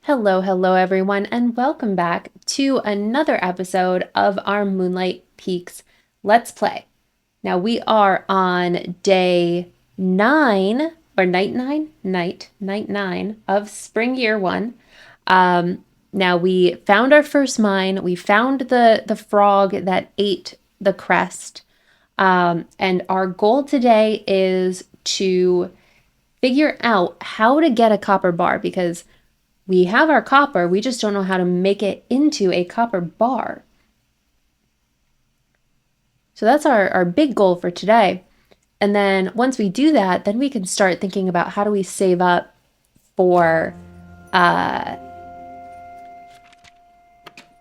Hello everyone, and welcome back to another episode of our Moonlight Peaks Let's Play. Now we are on day 9, or night 9 of spring year 1. Now we found our first mine, we found the frog that ate the crest, and our goal today is to figure out how to get a copper bar, because we have our copper, we just don't know how to make it into a copper bar. So that's our big goal for today. And then once we do that, then we can start thinking about how do we save up for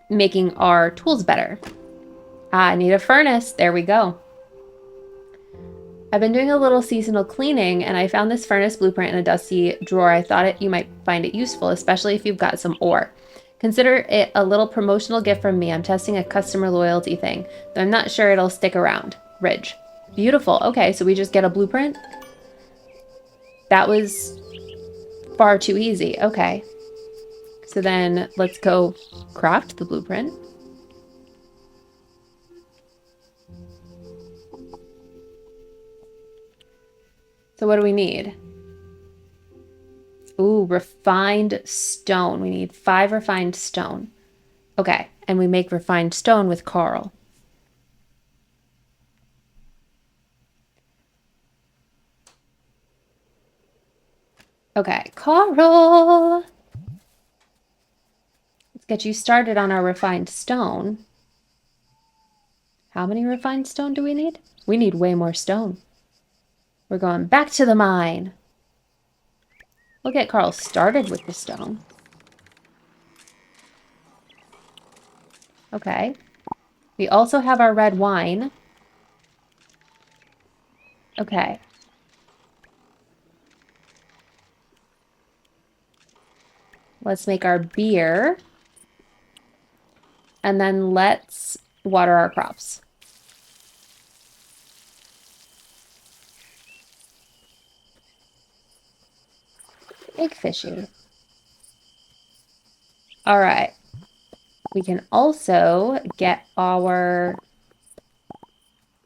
making our tools better. I need a furnace. There we go. I've been doing a little seasonal cleaning, and I found this furnace blueprint in a dusty drawer. I thought you might find it useful, especially if you've got some ore. Consider it a little promotional gift from me. I'm testing a customer loyalty thing, though I'm not sure it'll stick around. Ridge. Beautiful. Okay, so we just get a blueprint? That was far too easy. Okay. So then let's go craft the blueprint. So what do we need? Ooh, refined stone. We need 5 refined stone. Okay, and we make refined stone with coral. Okay, coral. Let's get you started on our refined stone. How many refined stone do we need? We need way more stone. We're going back to the mine. We'll get Carl started with the stone. Okay. We also have our red wine. Okay. Let's make our beer. And then let's water our crops. Big fishy. All right. We can also get our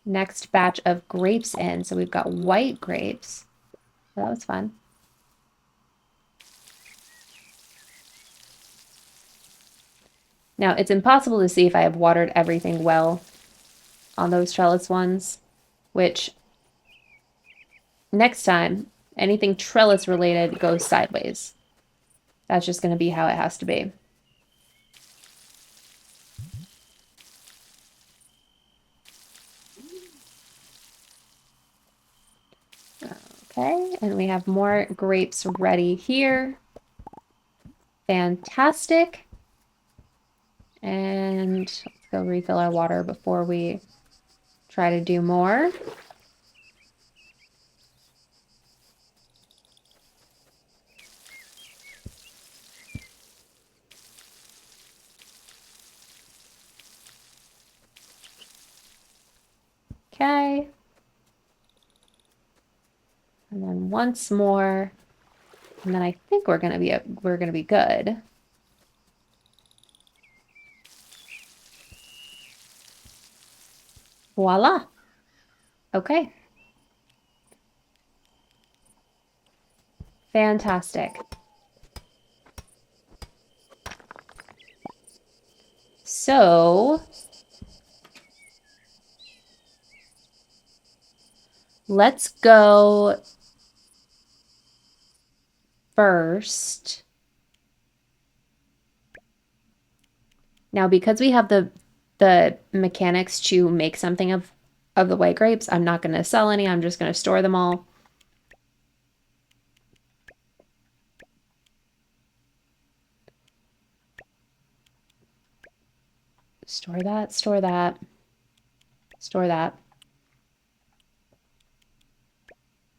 next batch of grapes in. So we've got white grapes. That was fun. Now, it's impossible to see if I have watered everything well on those trellis ones, which next time, anything trellis related goes sideways. That's just going to be how it has to be. Okay, and we have more grapes ready here. Fantastic. And let's go refill our water before we try to do more. Okay. And then once more. And then I think we're gonna be good. Voila. Okay. Fantastic. So let's go first. Now, because we have the mechanics to make something of the white grapes, I'm not going to sell any. I'm just going to store them all. Store that, store that, store that.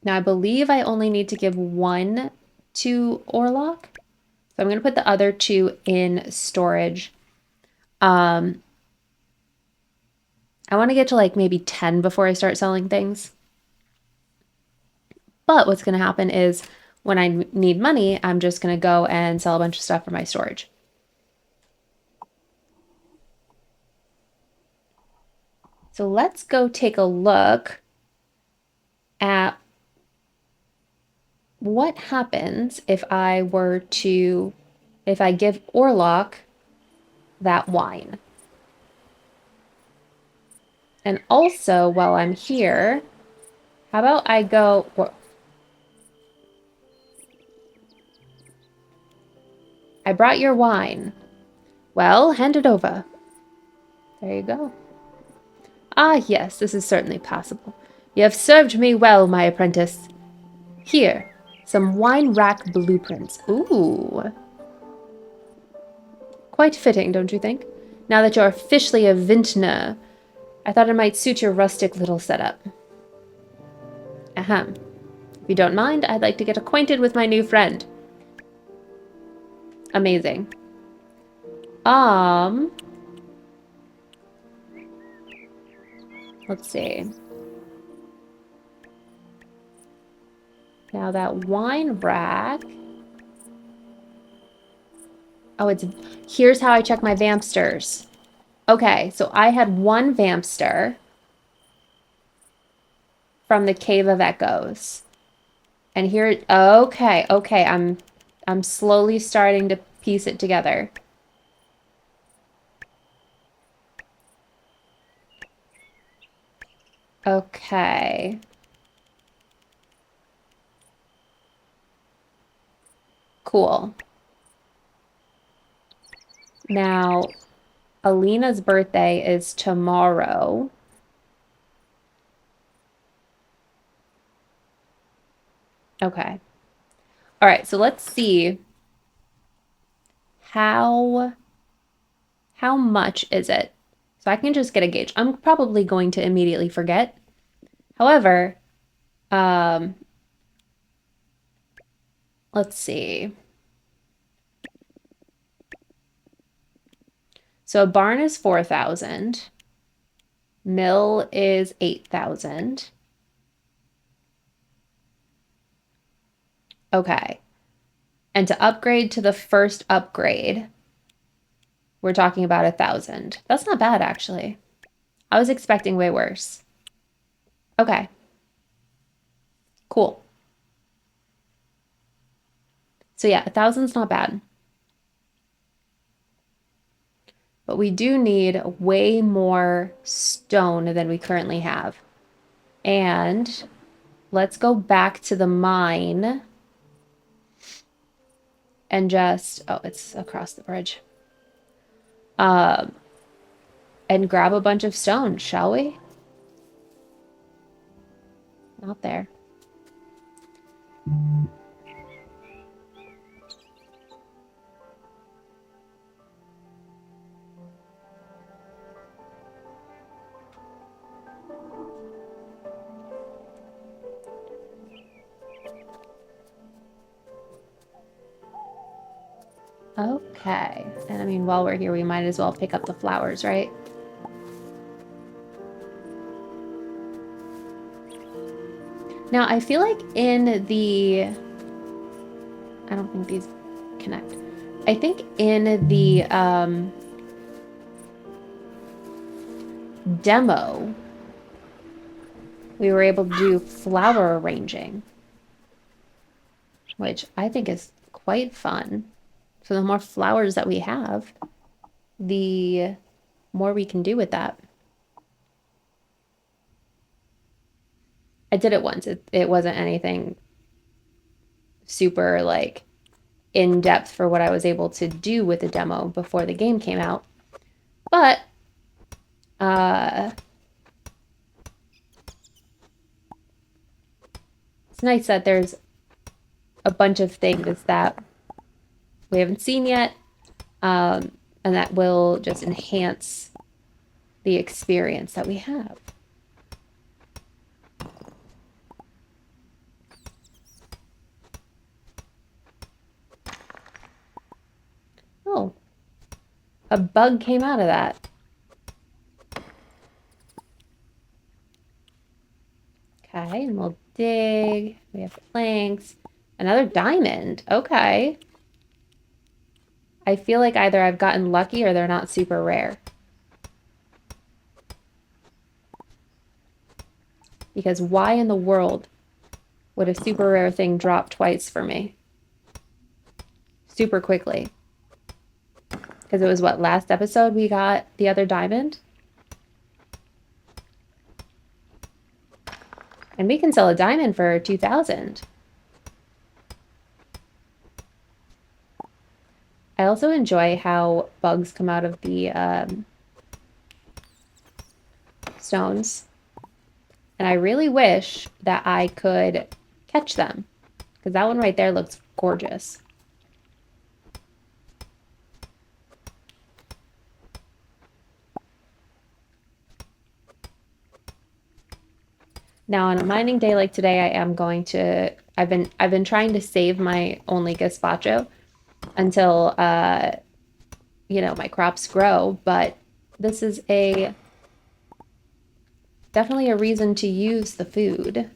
Now, I believe I only need to give 1 to Orlock. So I'm going to put the other 2 in storage. I want to get to like maybe 10 before I start selling things. But what's going to happen is when I need money, I'm just going to go and sell a bunch of stuff for my storage. So let's go take a look at what happens if I give Orlock that wine. And also, while I'm here, how about I go... I brought your wine. Well, hand it over. There you go. Ah, yes, this is certainly passable. You have served me well, my apprentice. Here, some wine rack blueprints. Ooh. Quite fitting, don't you think? Now that you're officially a vintner, I thought it might suit your rustic little setup. Ahem. If you don't mind, I'd like to get acquainted with my new friend. Amazing. Let's see. Now that wine rack. Oh, here's how I check my vampsters. Okay, so I had one vampster from the Cave of Echoes. And here, okay, I'm slowly starting to piece it together. Okay. Cool. Now, Alina's birthday is tomorrow. Okay. All right, so let's see. How much is it? So I can just get a gauge. I'm probably going to immediately forget. However, let's see. So a barn is 4,000. Mill is 8,000. Okay. And to upgrade to the first upgrade, we're talking about 1,000. That's not bad, actually. I was expecting way worse. Okay. Cool. So yeah, 1,000's not bad. But we do need way more stone than we currently have. And let's go back to the mine and just, oh, it's across the bridge. And grab a bunch of stone, shall we? Not there. Okay. And I mean, while we're here, we might as well pick up the flowers, right? Now, I feel like in the... I don't think these connect. I think in the demo, we were able to do flower arranging, which I think is quite fun. So the more flowers that we have, the more we can do with that. I did it once. It wasn't anything super like in depth for what I was able to do with the demo before the game came out. But it's nice that there's a bunch of things that we haven't seen yet, and that will just enhance the experience that we have. Oh, a bug came out of that. Okay, and we'll dig. We have planks. Another diamond. Okay. I feel like either I've gotten lucky or they're not super rare. Because why in the world would a super rare thing drop twice for me? Super quickly. Because it was what, last episode we got the other diamond? And we can sell a diamond for 2,000. I also enjoy how bugs come out of the stones. And I really wish that I could catch them. Because that one right there looks gorgeous. Now on a mining day like today, I am going to I've been trying to save my only gazpacho until you know, my crops grow, but this is definitely a reason to use the food.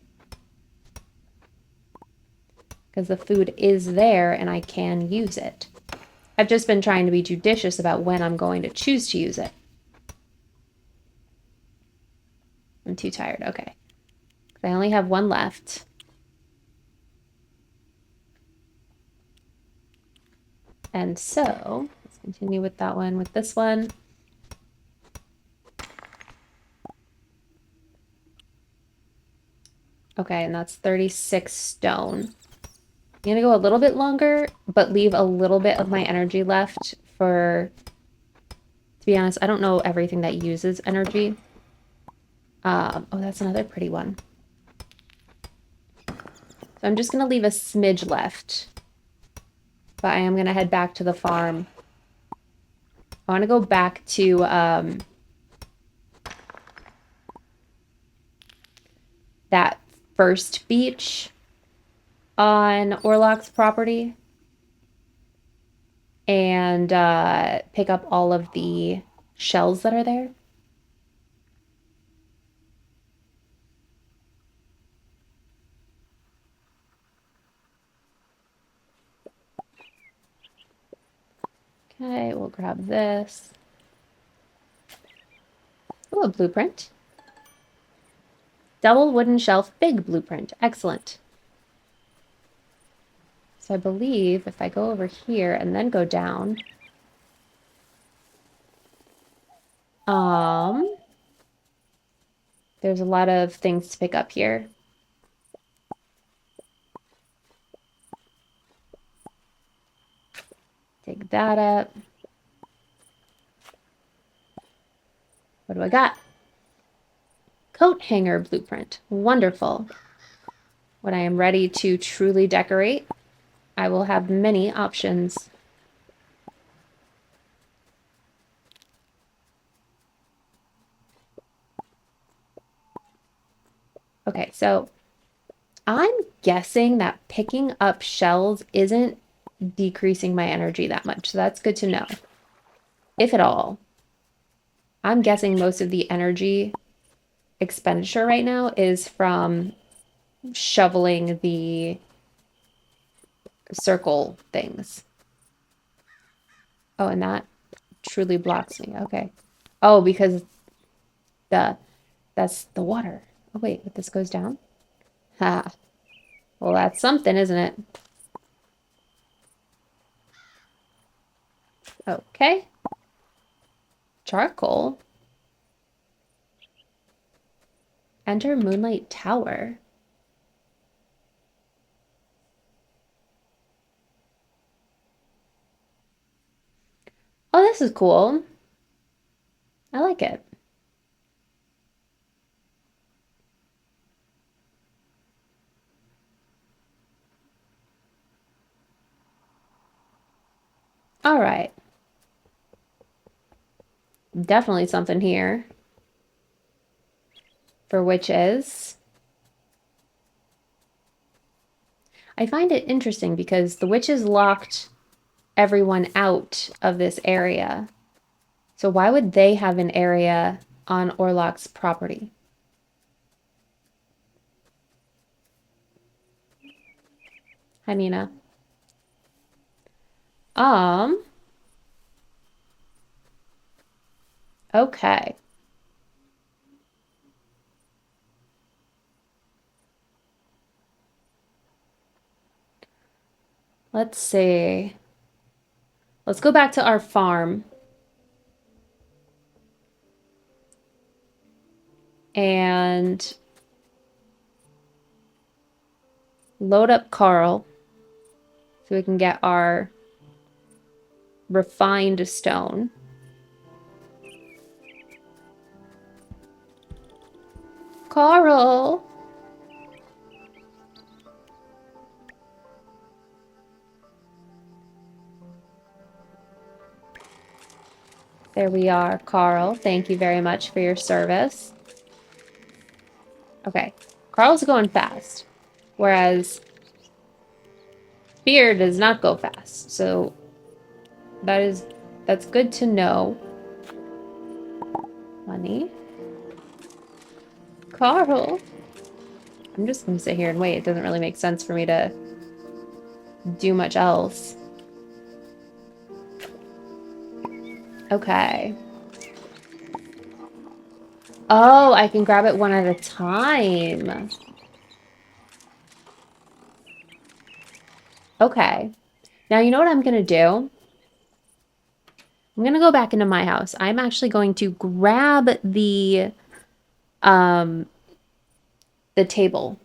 Because the food is there and I can use it. I've just been trying to be judicious about when I'm going to choose to use it. I'm too tired. Okay. I only have one left. And so, let's continue with that one, with this one. Okay, and that's 36 stone. I'm gonna go a little bit longer, but leave a little bit of my energy left for, to be honest, I don't know everything that uses energy. Oh, that's another pretty one. So I'm just gonna leave a smidge left. But I am going to head back to the farm. I want to go back to that first beach on Orlock's property and pick up all of the shells that are there. Okay, we'll grab this. Oh, a blueprint. Double wooden shelf, big blueprint. Excellent. So I believe if I go over here and then go down, there's a lot of things to pick up here. Take that up. What do I got? Coat hanger blueprint. Wonderful. When I am ready to truly decorate, I will have many options. Okay, so I'm guessing that picking up shells isn't decreasing my energy that much. So that's good to know. If at all. I'm guessing most of the energy expenditure right now is from shoveling the circle things. Oh, and that truly blocks me. Okay. Oh, because that's the water. Oh, wait, but this goes down? Ha. Well, that's something, isn't it? Okay. Charcoal. Enter Moonlight Tower. Oh, this is cool. I like it. All right. Definitely something here for witches. I find it interesting because the witches locked everyone out of this area. So why would they have an area on Orlock's property? Hi, Nina. Um, okay. Let's see. Let's go back to our farm and load up Carl so we can get our refined stone. Carl! There we are, Carl. Thank you very much for your service. Okay, Carl's going fast, whereas Beer does not go fast. So that's good to know. Honey. Carl! I'm just gonna sit here and wait. It doesn't really make sense for me to do much else. Okay. Oh, I can grab it one at a time. Okay. Now, you know what I'm going to do? I'm going to go back into my house. I'm actually going to grab um, the table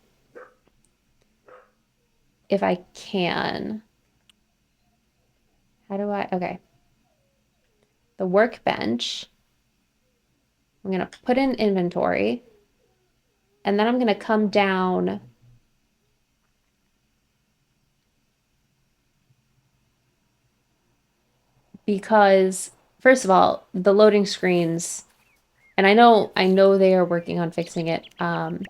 if I can. How do I? Okay. The workbench. I'm going to put in inventory. And then I'm going to come down because, first of all, the loading screens, and I know they are working on fixing it. But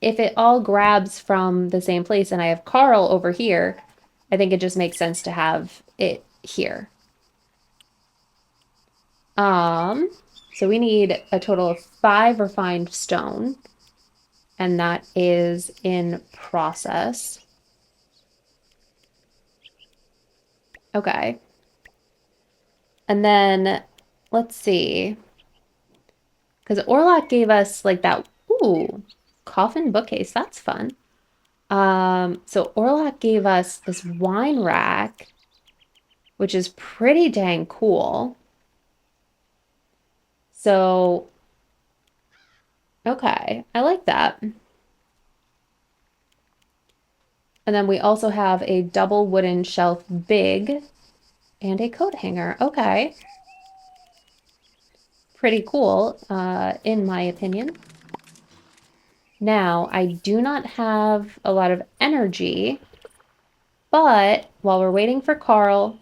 if it all grabs from the same place and I have Carl over here, I think it just makes sense to have it here. So we need a total of 5 refined stone, and that is in process. Okay. And then let's see. Because Orlock gave us like that, ooh, coffin bookcase. That's fun. So Orlock gave us this wine rack, which is pretty dang cool. So, okay, I like that. And then we also have a double wooden shelf big and a coat hanger. Okay. Pretty cool, in my opinion. Now, I do not have a lot of energy, but while we're waiting for Carl,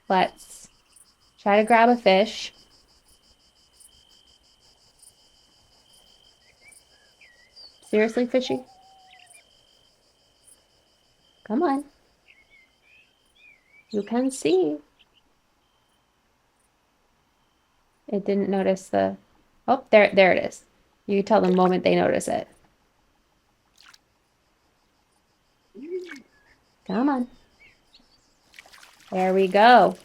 let's try to grab a fish. Seriously, fishy? Come on. You can see. It didn't notice the... Oh, there it is. You can tell the moment they notice it. Come on. There we go.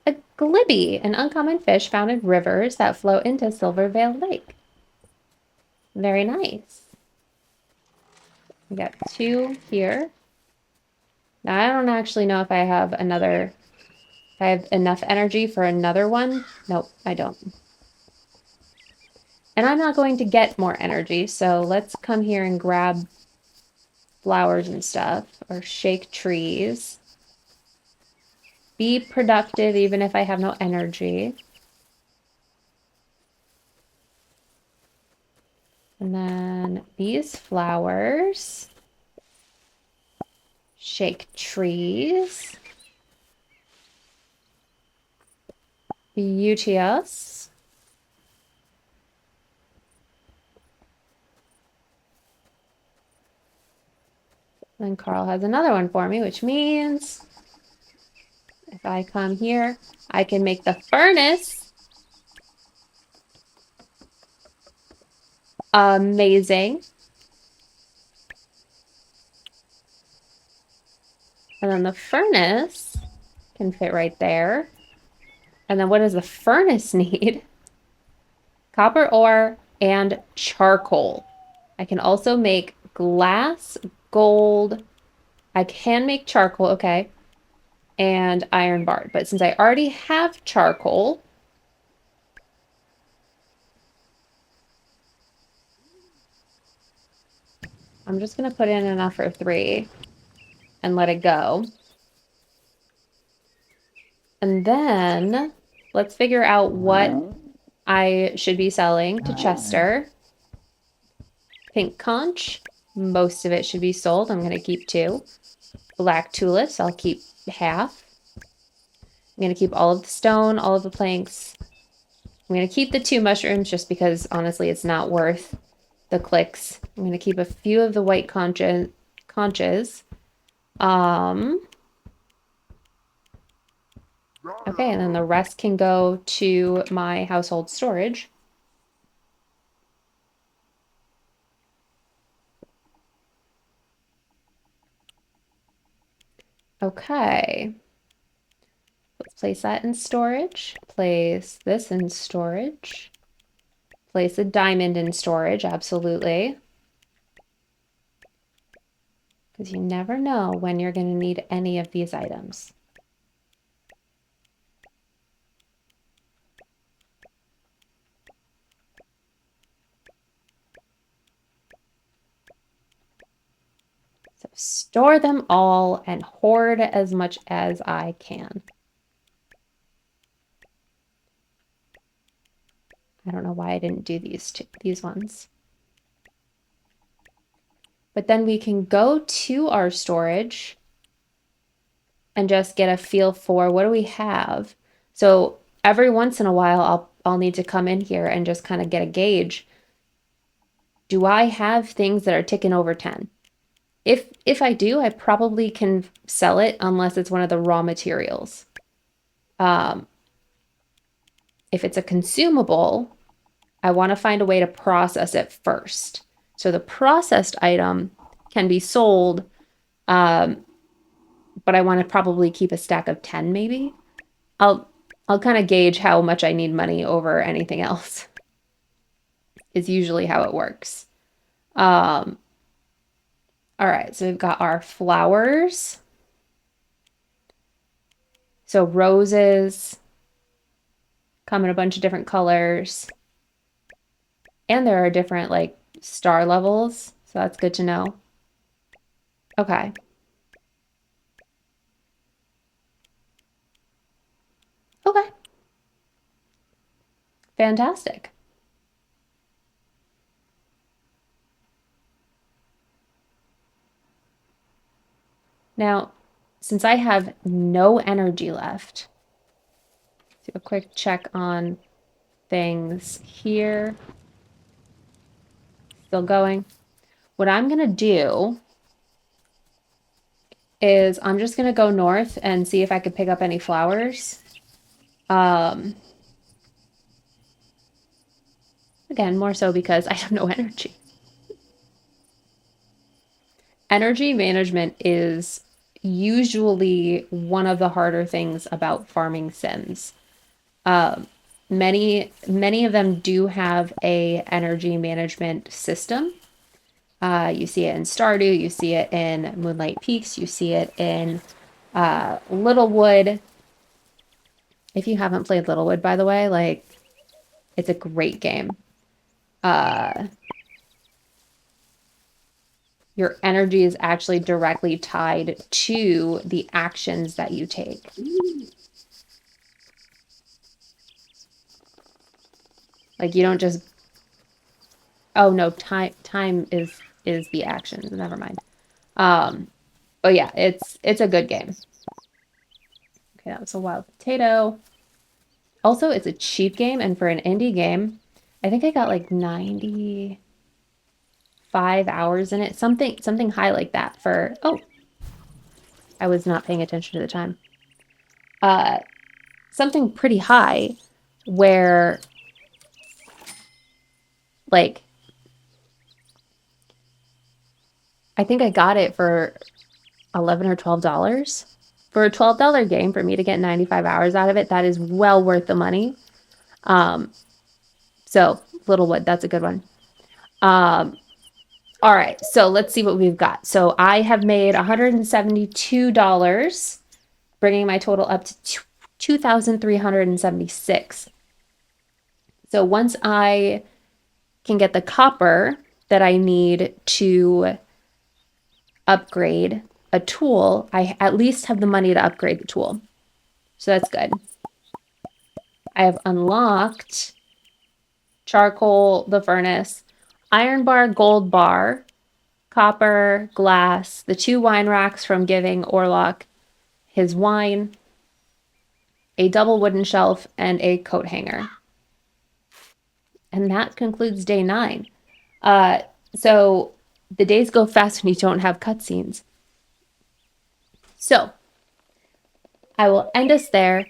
A glibby, an uncommon fish found in rivers that flow into Silvervale Lake. Very nice. We got 2 here. Now, I don't actually know if I have enough energy for another one. Nope, I don't. And I'm not going to get more energy, so let's come here and grab flowers and stuff, or shake trees. Be productive even if I have no energy. And then these flowers. Shake trees. Beauteous. Then Carl has another one for me, which means if If I come here, I can make the furnace. Amazing. And then the furnace can fit right there. And then what does the furnace need? Copper ore and charcoal. I can also make glass, gold. I can make charcoal, okay, and iron bar. But since I already have charcoal, I'm just going to put in enough for 3 and let it go. And then let's figure out what I should be selling to Chester. Pink conch, most of it should be sold. I'm going to keep 2. Black tulips, I'll keep half. I'm going to keep all of the stone, all of the planks. I'm going to keep the 2 mushrooms just because, honestly, it's not worth the clicks. I'm going to keep a few of the white conches. Okay, and then the rest can go to my household storage. Okay. Let's place that in storage. Place this in storage. Place a diamond in storage, absolutely. Because you never know when you're going to need any of these items. So store them all and hoard as much as I can. I don't know why I didn't do these ones. But then we can go to our storage and just get a feel for what do we have. So every once in a while, I'll need to come in here and just kind of get a gauge. Do I have things that are ticking over 10? If I do, I probably can sell it unless it's one of the raw materials. If it's a consumable, I want to find a way to process it first. So the processed item can be sold, but I want to probably keep a stack of 10 maybe. I'll kind of gauge how much I need money over anything else. Is usually how it works. All right, so we've got our flowers. So roses come in a bunch of different colors. And there are different like star levels, so that's good to know. Okay. Okay. Fantastic. Now, since I have no energy left, do a quick check on things here. Still going. What I'm going to do is I'm just going to go north and see if I could pick up any flowers. Again, more so because I have no energy. Energy management is usually one of the harder things about farming sims. Many of them do have a energy management system. You see it in Stardew, you see it in Moonlight Peaks, you see it in Littlewood. If you haven't played Littlewood, by the way, like, it's a great game. Your energy is actually directly tied to the actions that you take. Like, you don't just... Oh, no, time is the actions. Never mind. But yeah, it's a good game. Okay, that was a wild potato. Also, it's a cheap game, and for an indie game, I think I got like 95 hours in it. Something high like that for... Oh, I was not paying attention to the time. something pretty high where, like, I think I got it for $11 or $12. For a $12 game, for me to get 95 hours out of it, that is well worth the money. So, Littlewood, that's a good one. All right, so let's see what we've got. So I have made $172, bringing my total up to 2,376. So once I can get the copper that I need to upgrade a tool, I at least have the money to upgrade the tool. So that's good. I have unlocked charcoal, the furnace, iron bar, gold bar, copper, glass, the 2 wine racks from giving Orlock his wine, a double wooden shelf, and a coat hanger. And that concludes day 9. So the days go fast when you don't have cutscenes. So I will end us there.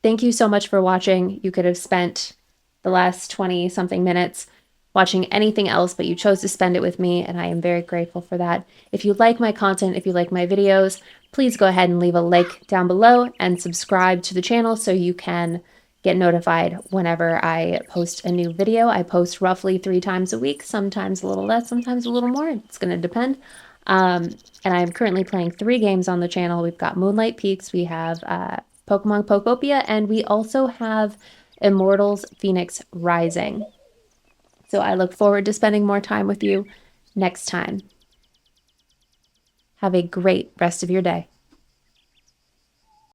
Thank you so much for watching. You could have spent the last 20 something minutes watching anything else, but you chose to spend it with me, and I am very grateful for that. If you like my content, if you like my videos, please go ahead and leave a like down below and subscribe to the channel so you can get notified whenever I post a new video. I post roughly 3 times a week, sometimes a little less, sometimes a little more. It's going to depend. And I'm currently playing 3 games on the channel. We've got Moonlight Peaks, we have Pokemon Pokopia, and we also have Immortals Phoenix Rising. So I look forward to spending more time with you next time. Have a great rest of your day.